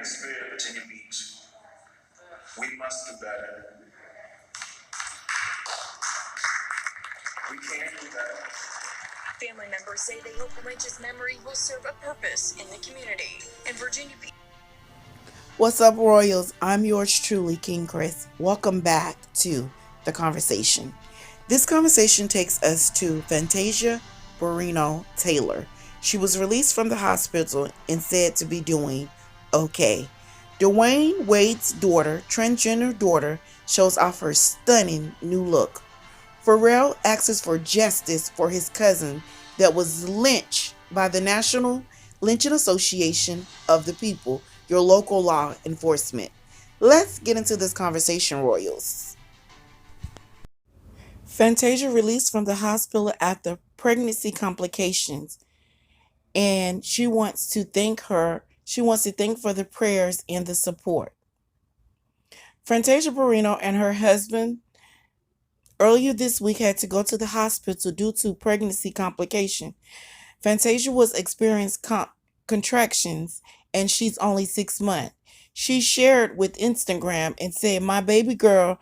atmosphere at Virginia Beach. We must do better. We can do better. Family members say they hope Lynch's memory will serve a purpose in the community. In Virginia Beach. What's up, Royals? I'm yours truly, King Chris. Welcome back to The Conversation. This conversation takes us to Fantasia Dwyane Taylor. She was released from the hospital and said to be doing okay. Dwyane Wade's daughter, transgender daughter, shows off her stunning new look. Pharrell asks for justice for his cousin that was lynched by the National Lynching Association of the People, your local law enforcement. Let's get into this conversation, Royals. Fantasia released from the hospital after pregnancy complications, and she wants to thank for the prayers and the support. Fantasia Dwyane and her husband earlier this week had to go to the hospital due to pregnancy complication. Fantasia was experiencing contractions and she's only 6 months. She shared with Instagram and said, "My baby girl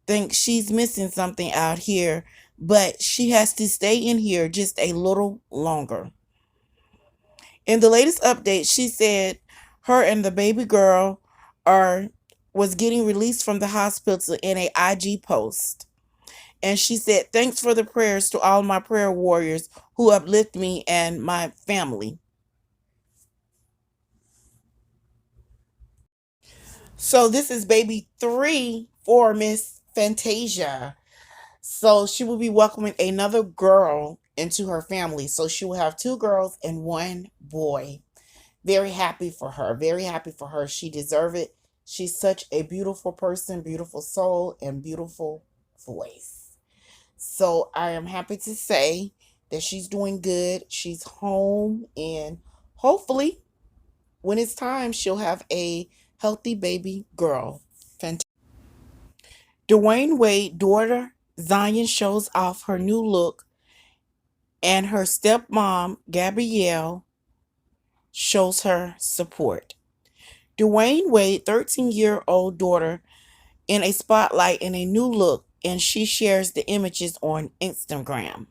thinks she's missing something out here, but she has to stay in here just a little longer." In the latest update, she said her and the baby girl was getting released from the hospital in a IG post. And she said, "Thanks for the prayers to all my prayer warriors who uplift me and my family." So this is baby 3 for Miss Fantasia. So she will be welcoming another girl into her family. So she will have 2 girls and 1 boy. Very happy for her. Very happy for her. She deserves it. She's such a beautiful person, beautiful soul, and beautiful voice. So I am happy to say that she's doing good. She's home, and hopefully when it's time, she'll have a healthy baby girl. Fantastic. Dwyane Wade daughter Zion shows off her new look, and her stepmom Gabrielle shows her support. Dwyane Wade 13-year-old daughter in a spotlight in a new look, and she shares the images on Instagram.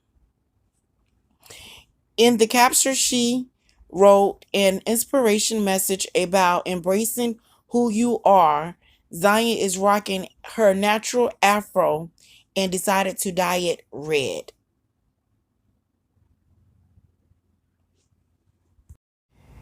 In the capture, she wrote an inspiration message about embracing who you are. Zion is rocking her natural afro and decided to dye it red.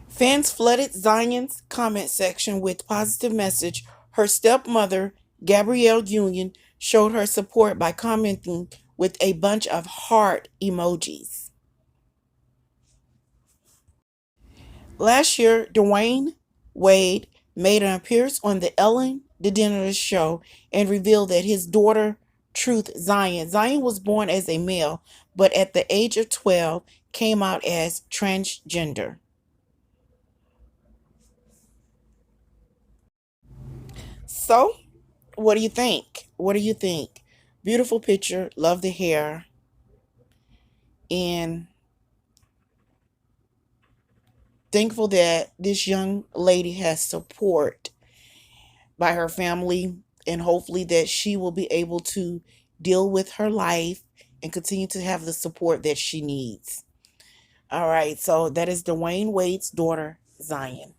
Fans flooded Zion's comment section with positive message. Her stepmother, Gabrielle Union, showed her support by commenting with a bunch of heart emojis. Last year, Dwyane Wade made an appearance on the Ellen DeGeneres show and revealed that his daughter, Zion was born as a male, but at the age of 12 came out as transgender. So, what do you think? What do you think? Beautiful picture. Love the hair. And thankful that this young lady has support by her family, and hopefully that she will be able to deal with her life and continue to have the support that she needs. All right, so that is Dwyane Wade's daughter, Zion.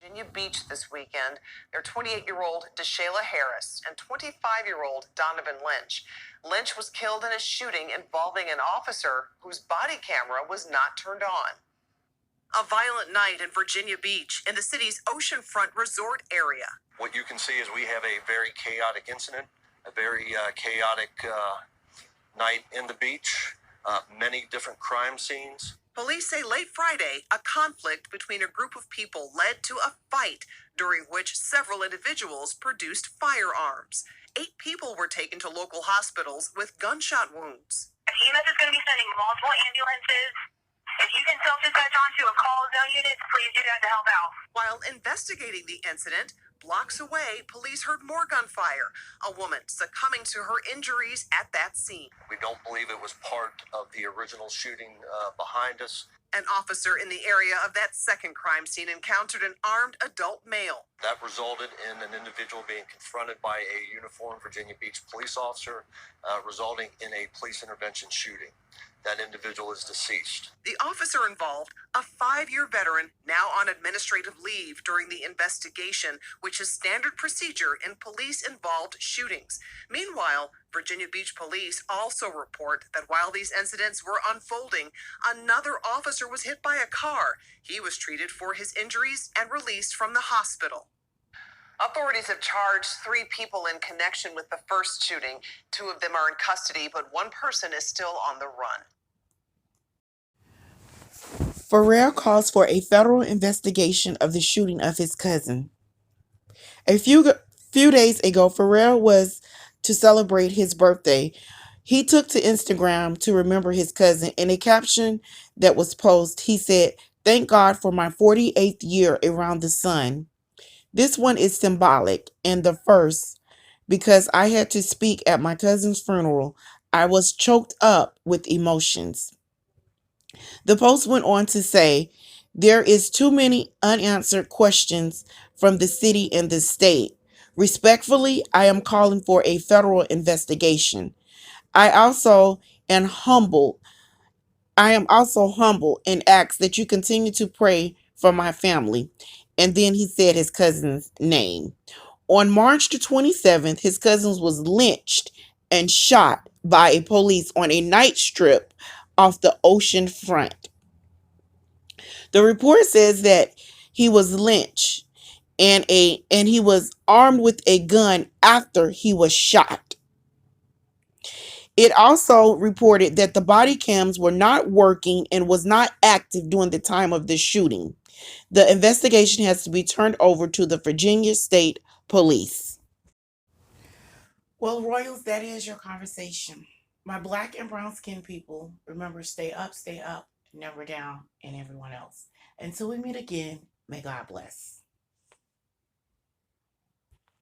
Virginia Beach this weekend. Their 28-year-old Deshaila Harris and 25-year-old Donovan Lynch. Lynch was killed in a shooting involving an officer whose body camera was not turned on. A violent night in Virginia Beach in the city's oceanfront resort area. What you can see is we have a very chaotic incident, a very chaotic night in the beach, many different crime scenes. Police say late Friday, a conflict between a group of people led to a fight, during which several individuals produced firearms. 8 people were taken to local hospitals with gunshot wounds. EMS is going to be sending multiple ambulances. If you can self-dispatch onto a call zone unit, please do that to help out. While investigating the incident, blocks away, police heard more gunfire. A woman succumbing to her injuries at that scene. We don't believe it was part of the original shooting behind us. An officer in the area of that second crime scene encountered an armed adult male. That resulted in an individual being confronted by a uniformed Virginia Beach police officer, resulting in a police intervention shooting. That individual is deceased. The officer involved, a 5-year veteran, now on administrative leave during the investigation, which is standard procedure in police-involved shootings. Meanwhile, Virginia Beach police also report that while these incidents were unfolding, another officer was hit by a car. He was treated for his injuries and released from the hospital. Authorities have charged 3 people in connection with the first shooting. 2 of them are in custody, but 1 person is still on the run. Pharrell calls for a federal investigation of the shooting of his cousin. A few days ago, Pharrell was to celebrate his birthday. He took to Instagram to remember his cousin. In a caption that was posted, he said, "Thank God for my 48th year around the sun. This one is symbolic and the first because I had to speak at my cousin's funeral. I was choked up with emotions." The post went on to say, "There is too many unanswered questions from the city and the state. Respectfully, I am calling for a federal investigation. I also am humble. I am also humble and ask that you continue to pray for my family." And then he said his cousin's name. On March the 27th, his cousin was lynched and shot by a police on a night strip off the ocean front. The report says that he was lynched and he was armed with a gun after he was shot. It also reported that the body cams were not working and was not active during the time of the shooting. The investigation has to be turned over to the Virginia State Police. Well, Royals, that is your conversation. My black and brown skinned people, remember, stay up, never down, and everyone else. Until we meet again, may God bless.